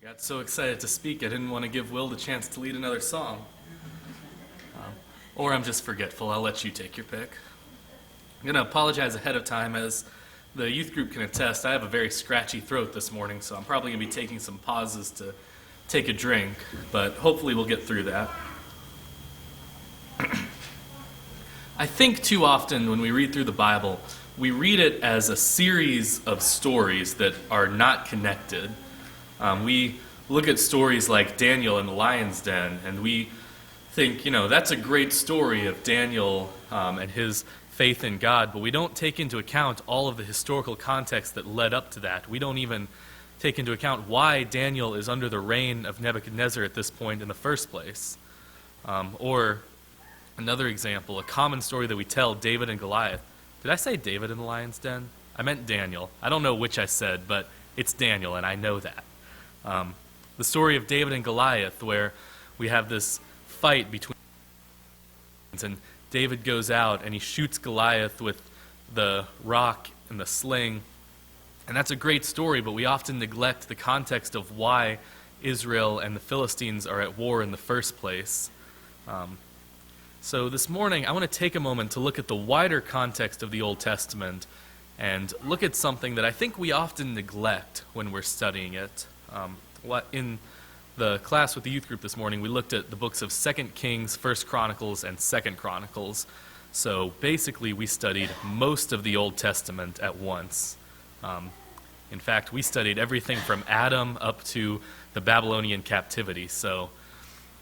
Got so excited to speak, I didn't want to give Will the chance to lead another song. Or I'm just forgetful. I'll let you take your pick. I'm going to apologize ahead of time. As the youth group can attest, I have a very scratchy throat this morning, so I'm probably going to be taking some pauses to take a drink, but hopefully we'll get through that. I think too often when we read through the Bible, we read it as a series of stories that are not connected. We look at stories like Daniel in the lion's den, and we think, that's a great story of Daniel and his faith in God, but we don't take into account all of the historical context that led up to that. We don't even take into account why Daniel is under the reign of Nebuchadnezzar at this point in the first place. Or another example, a common story that we tell, David and Goliath. Did I say David in the lion's den? I meant Daniel. I don't know which I said, but it's Daniel, and I know that. The story of David and Goliath, where we have this fight between, and David goes out and he shoots Goliath with the rock and the sling, and that's a great story, but we often neglect the context of why Israel and the Philistines are at war in the first place. So this morning I want to take a moment to look at the wider context of the Old Testament and look at something that I think we often neglect when we're studying it. In the class with the youth group this morning, we looked at the books of 2 Kings, 1 Chronicles, and 2 Chronicles. So basically, we studied most of the Old Testament at once. In fact, we studied everything from Adam up to the Babylonian captivity. So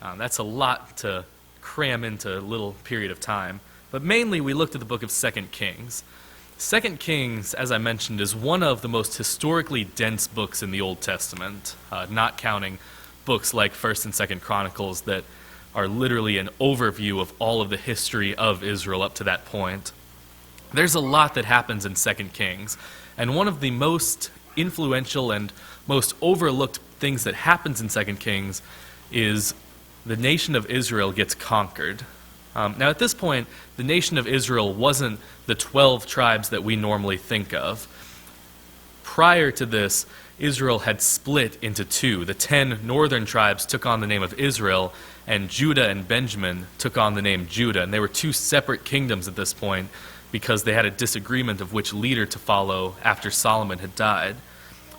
that's a lot to cram into a little period of time. But mainly, we looked at the book of 2 Kings. 2 Kings, as I mentioned, is one of the most historically dense books in the Old Testament, not counting books like 1st and 2nd Chronicles that are literally an overview of all of the history of Israel up to that point. There's a lot that happens in 2 Kings, and one of the most influential and most overlooked things that happens in 2 Kings is the nation of Israel gets conquered. Now, at this point, the nation of Israel wasn't the 12 tribes that we normally think of. Prior to this, Israel had split into two. The 10 northern tribes took on the name of Israel, and Judah and Benjamin took on the name Judah. And they were two separate kingdoms at this point because they had a disagreement of which leader to follow after Solomon had died.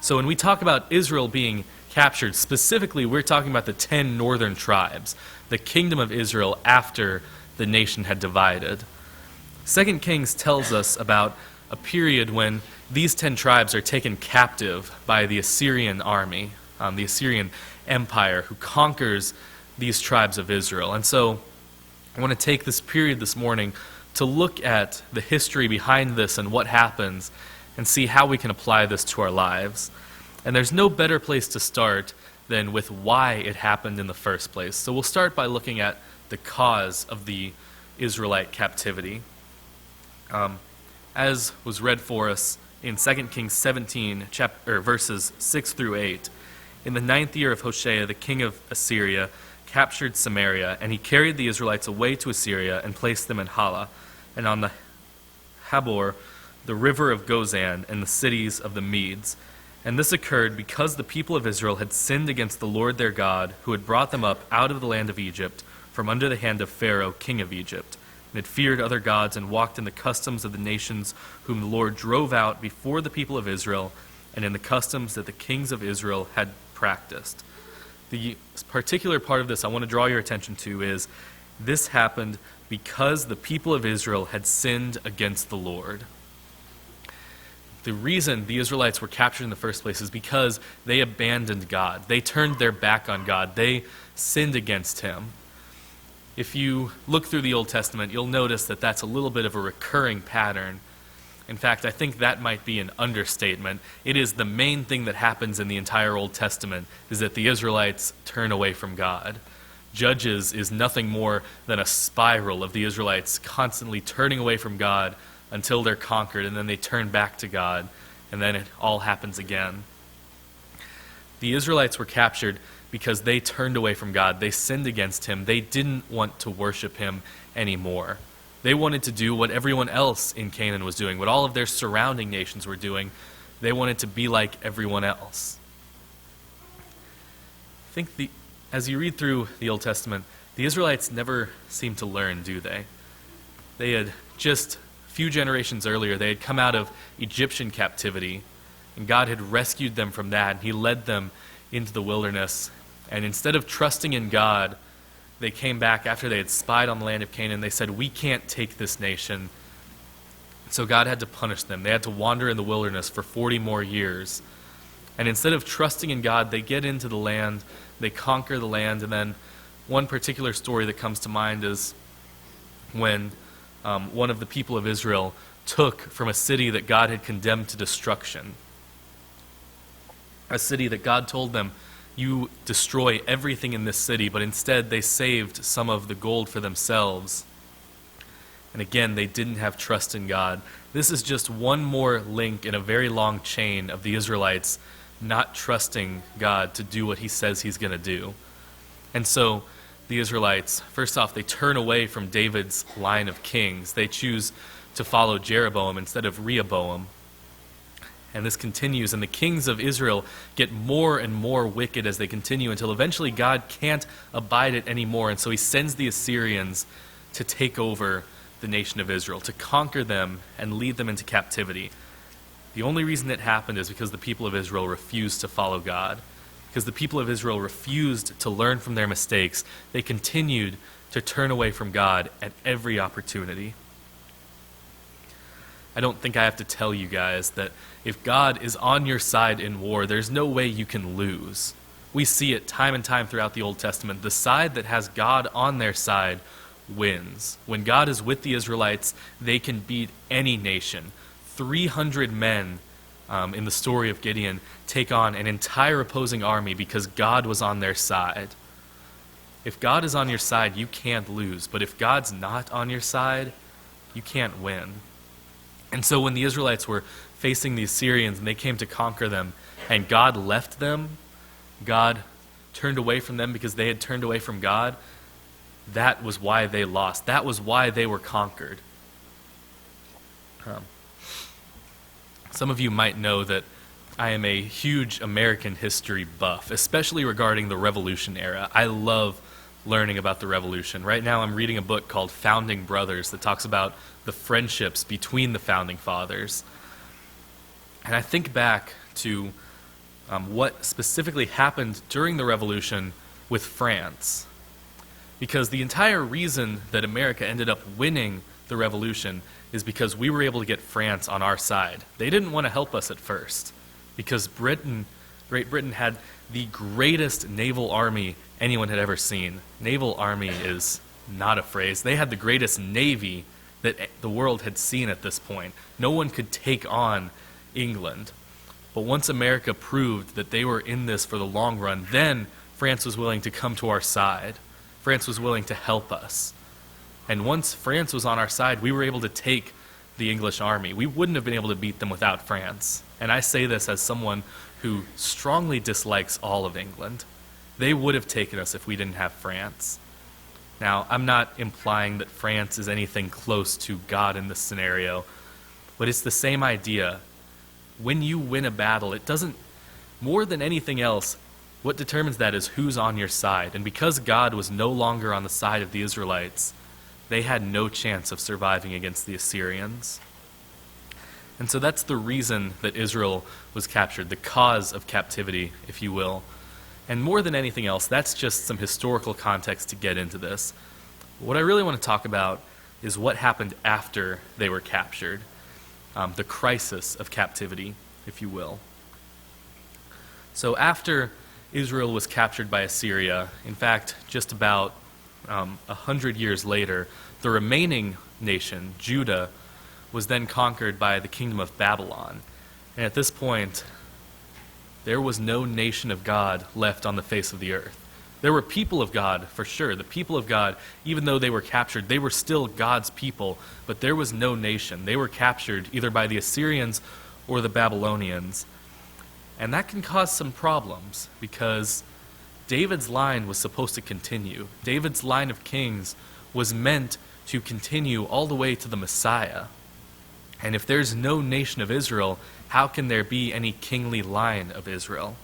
So when we talk about Israel being captured, specifically we're talking about the 10 northern tribes, the kingdom of Israel after the nation had divided. 2 Kings tells us about a period when these 10 tribes are taken captive by the Assyrian army, the Assyrian Empire, who conquers these tribes of Israel. And so I want to take this period this morning to look at the history behind this and what happens and see how we can apply this to our lives. And there's no better place to start than with why it happened in the first place. So we'll start by looking at the cause of the Israelite captivity. As was read for us in 2 Kings 17, verses 6 through 8, in the 9th year of Hoshea, the king of Assyria captured Samaria, and he carried the Israelites away to Assyria and placed them in Hala, and on the Habor, the river of Gozan, and the cities of the Medes. And this occurred because the people of Israel had sinned against the Lord their God, who had brought them up out of the land of Egypt, from under the hand of Pharaoh, king of Egypt, and had feared other gods and walked in the customs of the nations whom the Lord drove out before the people of Israel, and in the customs that the kings of Israel had practiced. The particular part of this I want to draw your attention to is this happened because the people of Israel had sinned against the Lord. The reason the Israelites were captured in the first place is because they abandoned God. They turned their back on God. They sinned against him. If you look through the Old Testament, you'll notice that that's a little bit of a recurring pattern. In fact, I think that might be an understatement. It is the main thing that happens in the entire Old Testament, is that the Israelites turn away from God. Judges is nothing more than a spiral of the Israelites constantly turning away from God until they're conquered, and then they turn back to God, and then it all happens again. The Israelites were captured because they turned away from God. They sinned against him. They didn't want to worship him anymore. They wanted to do what everyone else in Canaan was doing, what all of their surrounding nations were doing. They wanted to be like everyone else. think as you read through the Old Testament, the Israelites never seem to learn, do they? They had just a few generations earlier, they had come out of Egyptian captivity, and God had rescued them from that, and he led them into the wilderness. And instead of trusting in God, they came back after they had spied on the land of Canaan. They said, we can't take this nation. So God had to punish them. They had to wander in the wilderness for 40 more years. And instead of trusting in God, they get into the land, they conquer the land, and then one particular story that comes to mind is when one of the people of Israel took from a city that God had condemned to destruction, a city that God told them, you destroy everything in this city, but instead they saved some of the gold for themselves. And again, they didn't have trust in God. This is just one more link in a very long chain of the Israelites not trusting God to do what he says he's going to do. And so the Israelites, first off, they turn away from David's line of kings. They choose to follow Jeroboam instead of Rehoboam. And this continues, and the kings of Israel get more and more wicked as they continue until eventually God can't abide it anymore. And so he sends the Assyrians to take over the nation of Israel, to conquer them and lead them into captivity. The only reason it happened is because the people of Israel refused to follow God. Because the people of Israel refused to learn from their mistakes, they continued to turn away from God at every opportunity. I don't think I have to tell you guys that if God is on your side in war, there's no way you can lose. We see it time and time throughout the Old Testament. The side that has God on their side wins. When God is with the Israelites, they can beat any nation. 300 men in the story of Gideon take on an entire opposing army because God was on their side. If God is on your side, you can't lose. But if God's not on your side, you can't win. And so when the Israelites were facing the Assyrians and they came to conquer them, and God left them, God turned away from them because they had turned away from God, that was why they lost. That was why they were conquered. Some of you might know that I am a huge American history buff, especially regarding the Revolution era. I love learning about the Revolution. Right now I'm reading a book called Founding Brothers that talks about the friendships between the Founding Fathers. And I think back to what specifically happened during the Revolution with France. Because the entire reason that America ended up winning the Revolution is because we were able to get France on our side. They didn't want to help us at first because Great Britain had the greatest naval army anyone had ever seen. Naval army is not a phrase. They had the greatest navy that the world had seen at this point. No one could take on England. But once America proved that they were in this for the long run, then France was willing to come to our side. France was willing to help us. And once France was on our side, we were able to take the English army. We wouldn't have been able to beat them without France. And I say this as someone who strongly dislikes all of England. They would have taken us if we didn't have France. Now, I'm not implying that France is anything close to God in this scenario, but it's the same idea. When you win a battle, it doesn't, more than anything else, what determines that is who's on your side. And because God was no longer on the side of the Israelites, they had no chance of surviving against the Assyrians. And so that's the reason that Israel was captured, the cause of captivity, if you will. And more than anything else, that's just some historical context to get into this. What I really want to talk about is what happened after they were captured, the crisis of captivity, if you will. So after Israel was captured by Assyria, in fact, just about 100 years later, the remaining nation, Judah, was then conquered by the kingdom of Babylon. And at this point, there was no nation of God left on the face of the earth. There were people of God, for sure. The people of God, even though they were captured, they were still God's people, but there was no nation. They were captured either by the Assyrians or the Babylonians. And that can cause some problems because David's line was supposed to continue. David's line of kings was meant to continue all the way to the Messiah. And if there's no nation of Israel, how can there be any kingly line of Israel?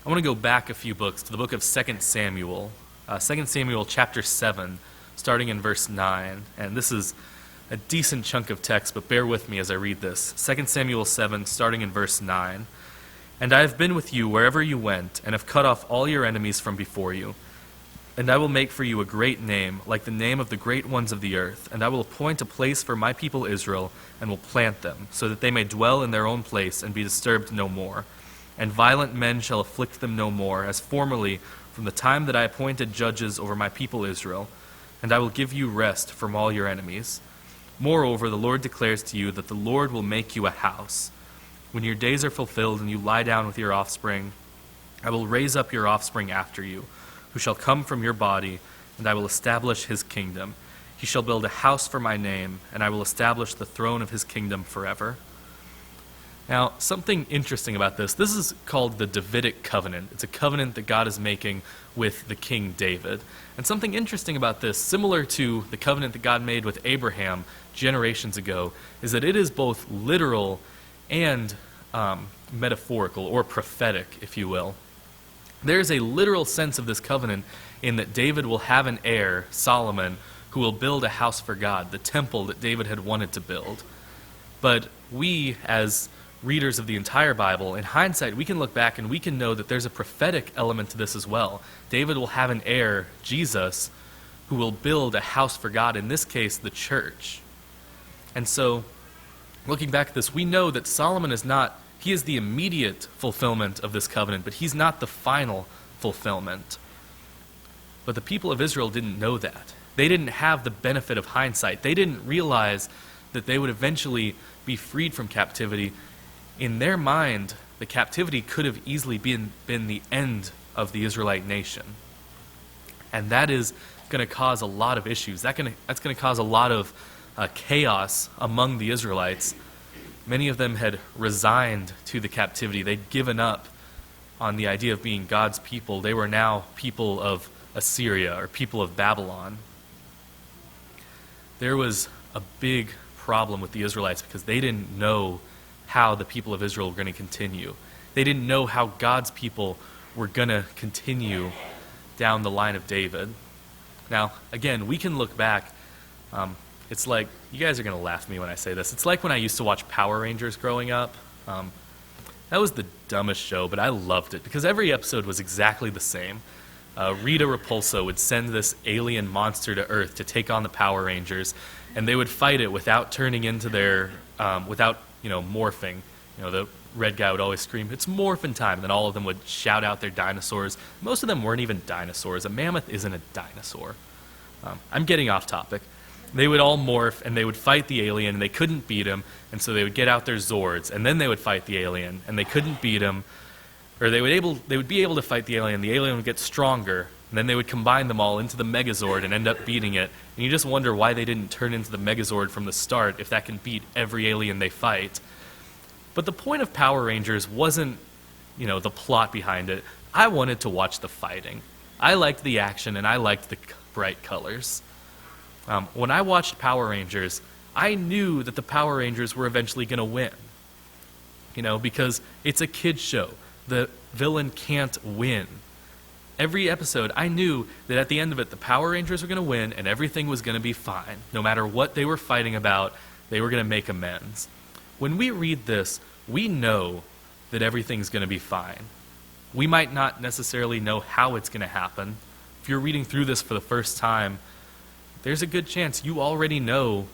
I want to go back a few books to the book of 2 Samuel. 2 Samuel chapter 7, starting in verse 9. And this is a decent chunk of text, but bear with me as I read this. 2 Samuel 7, starting in verse 9. And I have been with you wherever you went, and have cut off all your enemies from before you. And I will make for you a great name, like the name of the great ones of the earth. And I will appoint a place for my people Israel, and will plant them, so that they may dwell in their own place and be disturbed no more. And violent men shall afflict them no more, as formerly from the time that I appointed judges over my people Israel. And I will give you rest from all your enemies. Moreover, the Lord declares to you that the Lord will make you a house. When your days are fulfilled and you lie down with your offspring, I will raise up your offspring after you, who shall come from your body, and I will establish his kingdom. He shall build a house for my name, and I will establish the throne of his kingdom forever. Now, something interesting about this is called the Davidic covenant. It's a covenant that God is making with the King David. And something interesting about this, similar to the covenant that God made with Abraham generations ago, is that it is both literal and metaphorical, or prophetic, if you will. There's a literal sense of this covenant in that David will have an heir, Solomon, who will build a house for God, the temple that David had wanted to build. But we, as readers of the entire Bible, in hindsight, we can look back and we can know that there's a prophetic element to this as well. David will have an heir, Jesus, who will build a house for God, in this case, the church. And so, looking back at this, we know that Solomon he is the immediate fulfillment of this covenant, but he's not the final fulfillment. But the people of Israel didn't know that. They didn't have the benefit of hindsight. They didn't realize that they would eventually be freed from captivity. In their mind, the captivity could have easily been the end of the Israelite nation. And that is going to cause a lot of issues. That's going to cause a lot of chaos among the Israelites. Many of them had resigned to the captivity. They'd given up on the idea of being God's people. They were now people of Assyria, or people of Babylon. There was a big problem with the Israelites because they didn't know how the people of Israel were going to continue. They didn't know how God's people were going to continue down the line of David. Now, again, we can look back. It's like, you guys are going to laugh at me when I say this. It's like when I used to watch Power Rangers growing up. That was the dumbest show, but I loved it because every episode was exactly the same. Rita Repulsa would send this alien monster to Earth to take on the Power Rangers, and they would fight it without turning into without morphing. The red guy would always scream, "It's morphin' time!" And then all of them would shout out their dinosaurs. Most of them weren't even dinosaurs. A mammoth isn't a dinosaur. I'm getting off topic. They would all morph, and they would fight the alien, and they couldn't beat him, and so they would get out their Zords, and then they would fight the alien, and they couldn't beat him, or they would be able to fight the alien would get stronger, and then they would combine them all into the Megazord and end up beating it, and you just wonder why they didn't turn into the Megazord from the start if that can beat every alien they fight. But the point of Power Rangers wasn't, the plot behind it. I wanted to watch the fighting. I liked the action, and I liked the bright colors. When I watched Power Rangers, I knew that the Power Rangers were eventually going to win. Because it's a kid's show. The villain can't win. Every episode, I knew that at the end of it, the Power Rangers were going to win and everything was going to be fine. No matter what they were fighting about, they were going to make amends. When we read this, we know that everything's going to be fine. We might not necessarily know how it's going to happen. If you're reading through this for the first time, there's a good chance you already know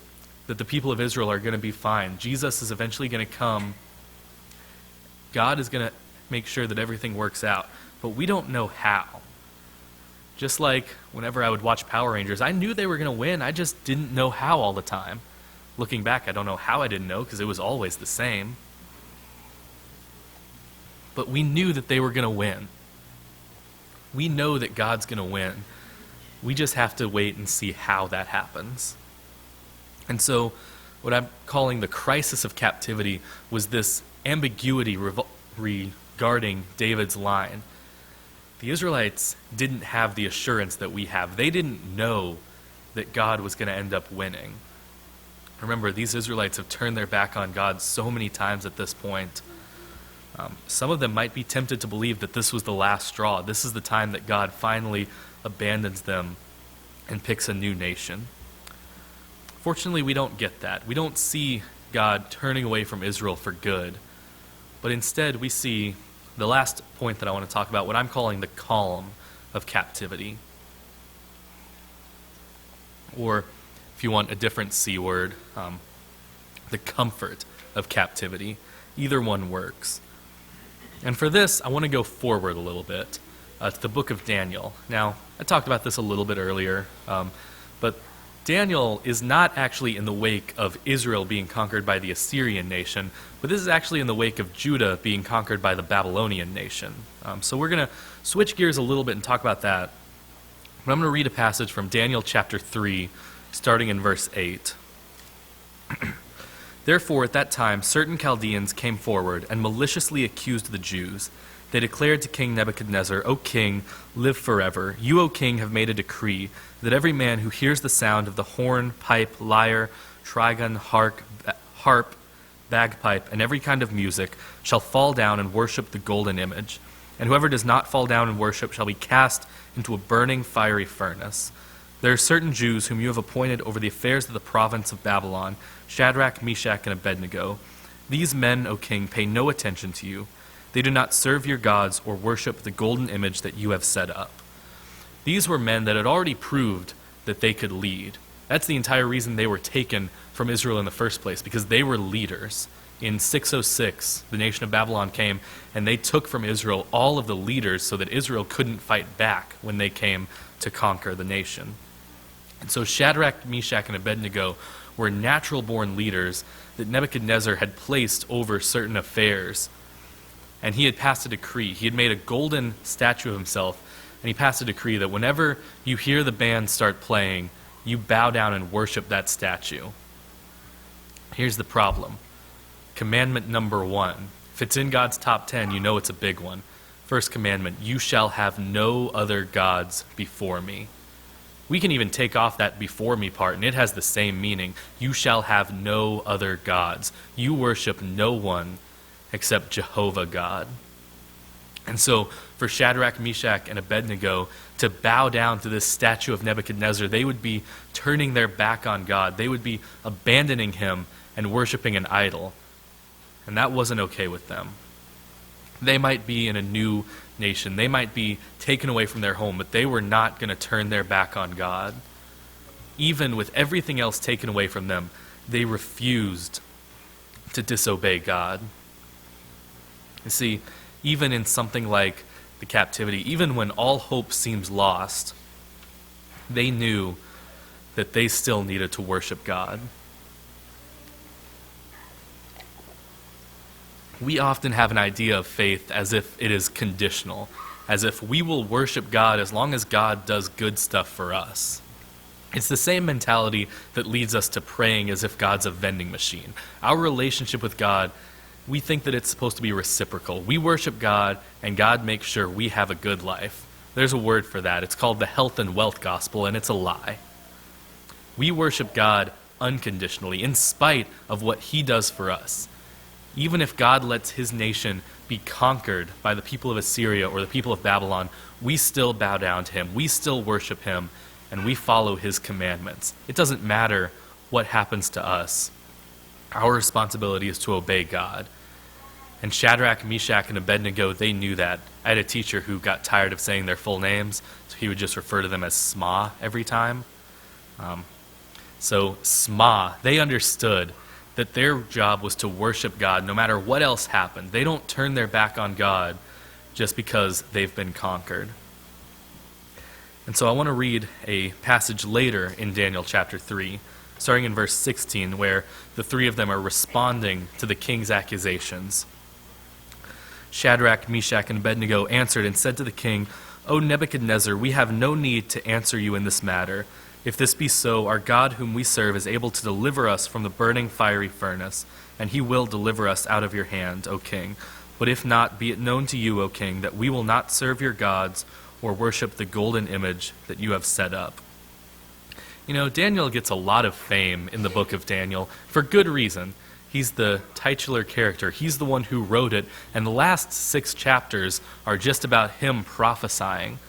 that the people of Israel are going to be fine. Jesus is eventually going to come. God is going to make sure that everything works out. But we don't know how. Just like whenever I would watch Power Rangers, I knew they were going to win. I just didn't know how all the time. Looking back, I don't know how I didn't know because it was always the same. But we knew that they were going to win. We know that God's going to win. We just have to wait and see how that happens. And so what I'm calling the crisis of captivity was this ambiguity regarding David's line. The Israelites didn't have the assurance that we have. They didn't know that God was going to end up winning. Remember, these Israelites have turned their back on God so many times at this point. Some of them might be tempted to believe that this was the last straw. This is the time that God finally abandons them and picks a new nation. Fortunately, we don't get that. We don't see God turning away from Israel for good. But instead, we see the last point that I want to talk about, what I'm calling the calm of captivity. Or, if you want a different C word, the comfort of captivity. Either one works. And for this, I want to go forward a little bit to the book of Daniel. Now, I talked about this a little bit earlier, but Daniel is not actually in the wake of Israel being conquered by the Assyrian nation, but this is actually in the wake of Judah being conquered by the Babylonian nation. So we're going to switch gears a little bit and talk about that. But I'm going to read a passage from Daniel chapter 3, starting in verse 8. Therefore, at that time, certain Chaldeans came forward and maliciously accused the Jews. They declared to King Nebuchadnezzar, O king, live forever. You, O king, have made a decree that every man who hears the sound of the horn, pipe, lyre, trigon, harp, bagpipe, and every kind of music shall fall down and worship the golden image. And whoever does not fall down and worship shall be cast into a burning fiery furnace. There are certain Jews whom you have appointed over the affairs of the province of Babylon, Shadrach, Meshach, and Abednego. These men, O king, pay no attention to you. They do not serve your gods or worship the golden image that you have set up. These were men that had already proved that they could lead. That's the entire reason they were taken from Israel in the first place, because they were leaders. In 606, the nation of Babylon came, and they took from Israel all of the leaders so that Israel couldn't fight back when they came to conquer the nation. And so Shadrach, Meshach, and Abednego were natural-born leaders that Nebuchadnezzar had placed over certain affairs. And he had passed a decree. He had made a golden statue of himself, and he passed a decree that whenever you hear the band start playing, you bow down and worship that statue. Here's the problem. Commandment number 1. If it's in God's top 10, you know it's a big one. First commandment, you shall have no other gods before me. We can even take off that before me part, and it has the same meaning. You shall have no other gods. You worship no one except Jehovah God. And so for Shadrach, Meshach, and Abednego to bow down to this statue of Nebuchadnezzar, they would be turning their back on God. They would be abandoning him and worshiping an idol. And that wasn't okay with them. They might be in a new nation. They might be taken away from their home, but they were not going to turn their back on God. Even with everything else taken away from them, they refused to disobey God. You see, even in something like the captivity, even when all hope seems lost, they knew that they still needed to worship God. We often have an idea of faith as if it is conditional, as if we will worship God as long as God does good stuff for us. It's the same mentality that leads us to praying as if God's a vending machine. Our relationship with God, we think that it's supposed to be reciprocal. We worship God, and God makes sure we have a good life. There's a word for that. It's called the health and wealth gospel, and it's a lie. We worship God unconditionally, in spite of what he does for us. Even if God lets his nation be conquered by the people of Assyria or the people of Babylon, we still bow down to him. We still worship him, and we follow his commandments. It doesn't matter what happens to us. Our responsibility is to obey God. And Shadrach, Meshach, and Abednego, they knew that. I had a teacher who got tired of saying their full names, so he would just refer to them as SMA every time. So SMA, they understood that their job was to worship God no matter what else happened. They don't turn their back on God just because they've been conquered. And so I want to read a passage later in Daniel chapter 3, starting in verse 16, where the three of them are responding to the king's accusations. Shadrach, Meshach, and Abednego answered and said to the king, O Nebuchadnezzar, we have no need to answer you in this matter. If this be so, our God whom we serve is able to deliver us from the burning fiery furnace, and he will deliver us out of your hand, O king. But if not, be it known to you, O king, that we will not serve your gods or worship the golden image that you have set up. You know, Daniel gets a lot of fame in the book of Daniel for good reason. He's the titular character. He's the one who wrote it, and the last 6 chapters are just about him prophesying.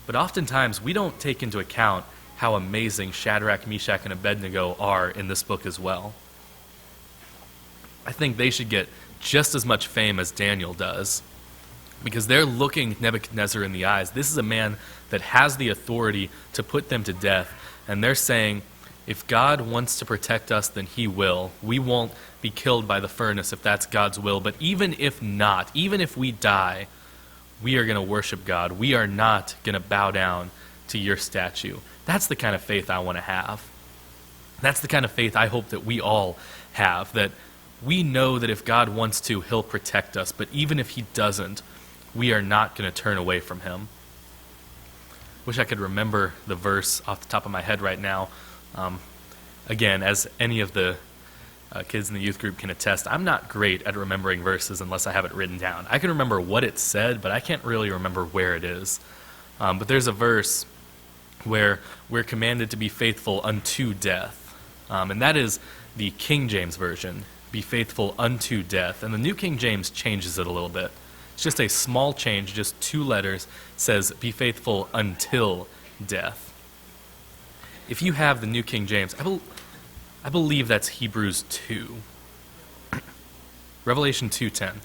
But oftentimes, we don't take into account how amazing Shadrach, Meshach, and Abednego are in this book as well. I think they should get just as much fame as Daniel does, because they're looking Nebuchadnezzar in the eyes. This is a man that has the authority to put them to death, and they're saying, if God wants to protect us, then he will. We won't be killed by the furnace if that's God's will. But even if not, even if we die, we are going to worship God. We are not going to bow down to your statue. That's the kind of faith I want to have. That's the kind of faith I hope that we all have, that we know that if God wants to, he'll protect us. But even if he doesn't, we are not going to turn away from him. Wish I could remember the verse off the top of my head right now. Again, as any of the kids in the youth group can attest, I'm not great at remembering verses unless I have it written down. I can remember what it said, but I can't really remember where it is. But there's a verse where we're commanded to be faithful unto death. And that is the King James Version, be faithful unto death. And the New King James changes it a little bit. It's just a small change, just 2 letters, says be faithful until death. If you have the New King James, I believe that's Hebrews 2. Revelation 2:10.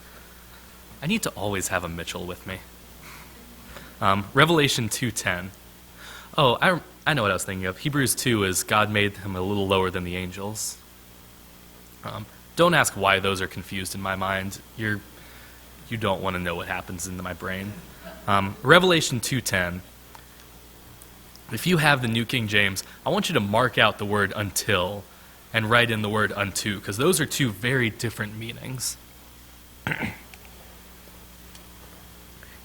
I need to always have a Mitchell with me. Revelation 2:10. Oh, I know what I was thinking of. Hebrews 2 is God made him a little lower than the angels. Don't ask why those are confused in my mind. You don't want to know what happens in my brain. Revelation 2:10. If you have the New King James, I want you to mark out the word until and write in the word unto, because those are 2 very different meanings.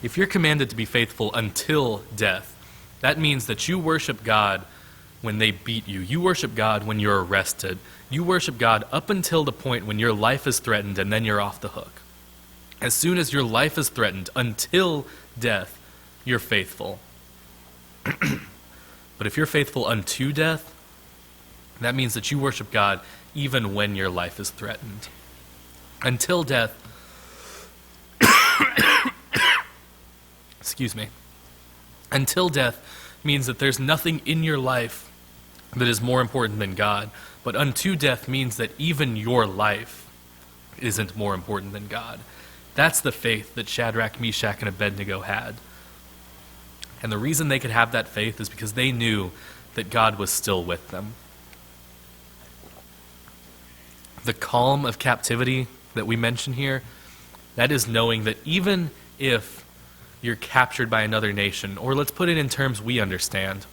If you're commanded to be faithful until death, that means that you worship God when they beat you. You worship God when you're arrested. You worship God up until the point when your life is threatened, and then you're off the hook. As soon as your life is threatened, until death, you're faithful. But if you're faithful unto death, that means that you worship God even when your life is threatened. Until death, excuse me, until death means that there's nothing in your life that is more important than God. But unto death means that even your life isn't more important than God. That's the faith that Shadrach, Meshach, and Abednego had. And the reason they could have that faith is because they knew that God was still with them. The calm of captivity that we mention here, that is knowing that even if you're captured by another nation, or let's put it in terms we understand,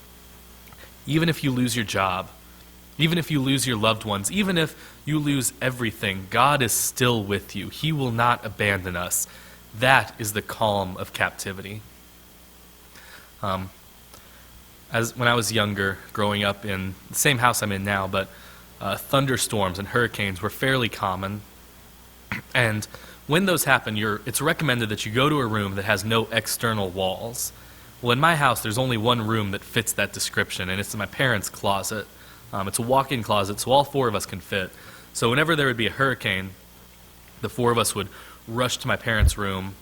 even if you lose your job, even if you lose your loved ones, even if you lose everything, God is still with you. He will not abandon us. That is the calm of captivity. As when I was younger, growing up in the same house I'm in now, but thunderstorms and hurricanes were fairly common. And when those happen, it's recommended that you go to a room that has no external walls. Well, in my house, there's only one room that fits that description, and it's in my parents' closet. It's a walk-in closet, so all 4 of us can fit. So whenever there would be a hurricane, the 4 of us would rush to my parents' room,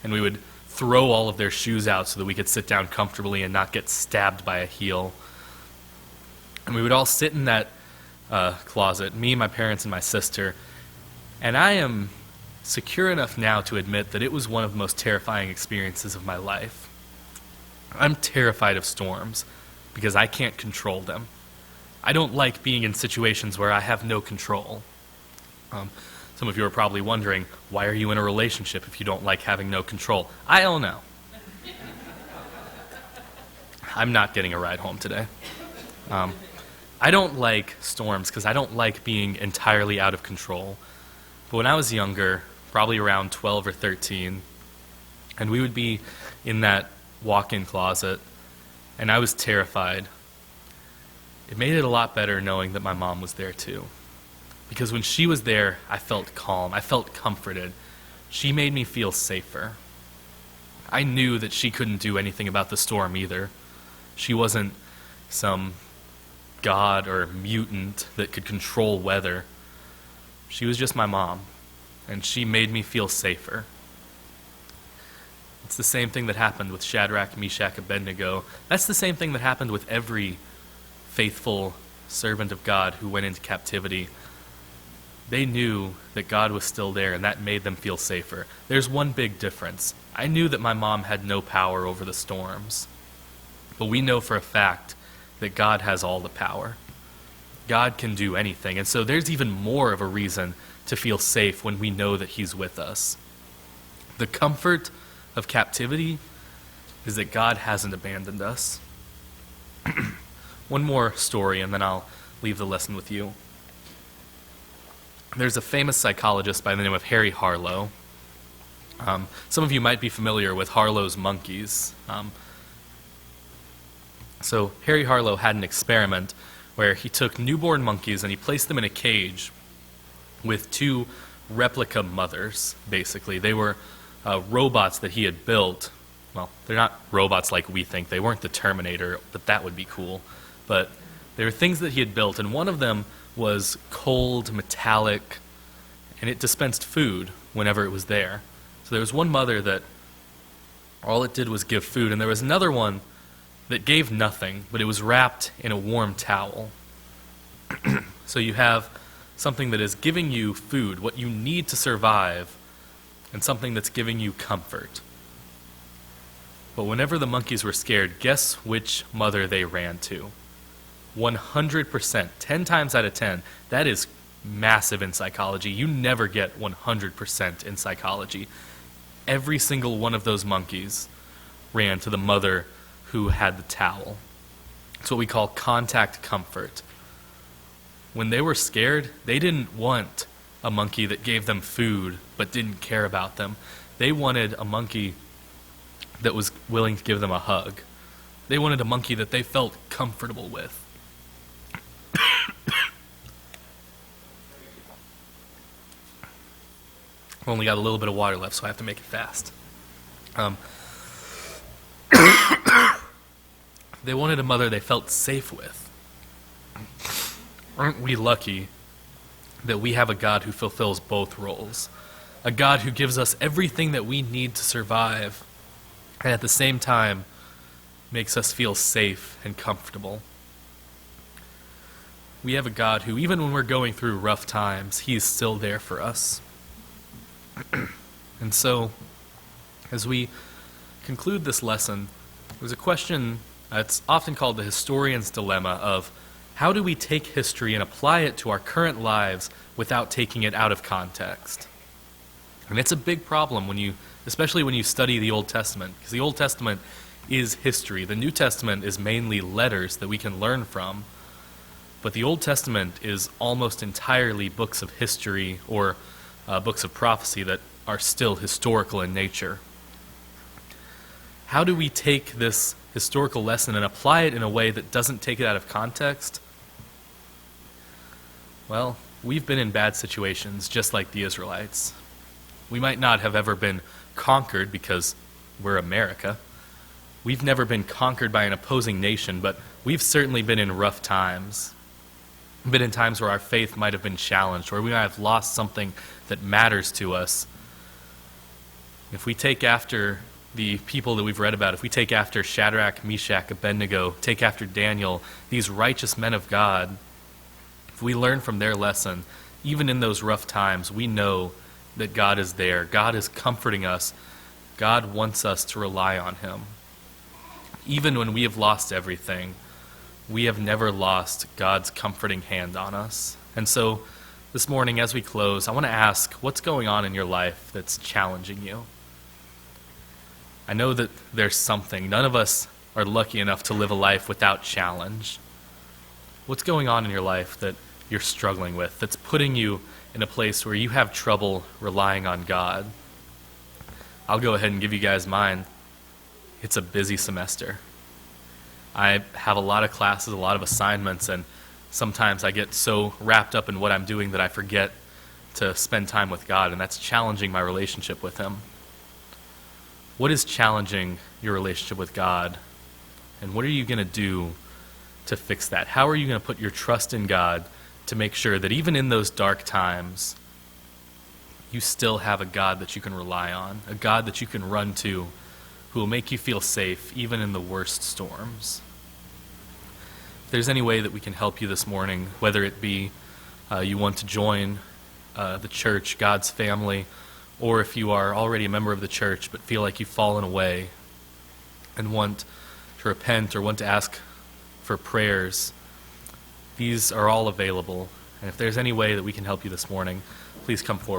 and we would throw all of their shoes out so that we could sit down comfortably and not get stabbed by a heel. And we would all sit in that closet, me, my parents, and my sister. And I am secure enough now to admit that it was one of the most terrifying experiences of my life. I'm terrified of storms because I can't control them. I don't like being in situations where I have no control. Some of you are probably wondering, why are you in a relationship if you don't like having no control? I don't know. I'm not getting a ride home today. I don't like storms because I don't like being entirely out of control. But when I was younger, probably around 12 or 13, and we would be in that walk-in closet, and I was terrified, it made it a lot better knowing that my mom was there too. Because when she was there, I felt calm. I felt comforted. She made me feel safer. I knew that she couldn't do anything about the storm either. She wasn't some god or mutant that could control weather. She was just my mom, and she made me feel safer. It's the same thing that happened with Shadrach, Meshach, Abednego. That's the same thing that happened with every faithful servant of God who went into captivity. They knew that God was still there, and that made them feel safer. There's one big difference. I knew that my mom had no power over the storms, but we know for a fact that God has all the power. God can do anything, and so there's even more of a reason to feel safe when we know that He's with us. The comfort of captivity is that God hasn't abandoned us. One more story, and then I'll leave the lesson with you. There's a famous psychologist by the name of Harry Harlow. Some of you might be familiar with Harlow's monkeys. So Harry Harlow had an experiment where he took newborn monkeys and he placed them in a cage with two replica mothers, basically. They were robots that he had built. Well, they're not robots like we think. They weren't the Terminator, but that would be cool. But they were things that he had built, and one of them was cold, metallic, and it dispensed food whenever it was there. So there was one mother that all it did was give food, and there was another one that gave nothing, but it was wrapped in a warm towel. So you have something that is giving you food, what you need to survive, and something that's giving you comfort. But whenever the monkeys were scared, guess which mother they ran to? 100%, 10 times out of 10. That is massive in psychology. You never get 100% in psychology. Every single one of those monkeys ran to the mother who had the towel. It's what we call contact comfort. When they were scared, they didn't want a monkey that gave them food but didn't care about them. They wanted a monkey that was willing to give them a hug. They wanted a monkey that they felt comfortable with. I've only got a little bit of water left, so I have to make it fast. They wanted a mother they felt safe with. Aren't we lucky that we have a God who fulfills both roles? A God who gives us everything that we need to survive, and at the same time makes us feel safe and comfortable. We have a God who, even when we're going through rough times, He is still there for us. And so, as we conclude this lesson, there's a question that's often called the historian's dilemma of how do we take history and apply it to our current lives without taking it out of context? And it's a big problem especially when you study the Old Testament, because the Old Testament is history. The New Testament is mainly letters that we can learn from, but the Old Testament is almost entirely books of history or books of prophecy that are still historical in nature. How do we take this historical lesson and apply it in a way that doesn't take it out of context? Well, we've been in bad situations just like the Israelites. We might not have ever been conquered because we're America. We've never been conquered by an opposing nation, but we've certainly been in rough times. We've been in times where our faith might have been challenged, where we might have lost something that matters to us. If we take after the people that we've read about, if we take after Shadrach, Meshach, Abednego, take after Daniel, these righteous men of God, if we learn from their lesson, even in those rough times, we know that God is there. God is comforting us. God wants us to rely on Him. Even when we have lost everything, we have never lost God's comforting hand on us. And so this morning, as we close, I want to ask, what's going on in your life that's challenging you? I know that there's something. None of us are lucky enough to live a life without challenge. What's going on in your life that you're struggling with, that's putting you in a place where you have trouble relying on God? I'll go ahead and give you guys mine. It's a busy semester. I have a lot of classes, a lot of assignments, and sometimes I get so wrapped up in what I'm doing that I forget to spend time with God, and that's challenging my relationship with Him. What is challenging your relationship with God, and what are you going to do to fix that? How are you going to put your trust in God to make sure that even in those dark times, you still have a God that you can rely on, a God that you can run to, who will make you feel safe even in the worst storms. If there's any way that we can help you this morning, whether it be you want to join the church, God's family, or if you are already a member of the church but feel like you've fallen away and want to repent or want to ask for prayers, these are all available. And if there's any way that we can help you this morning, please come forward.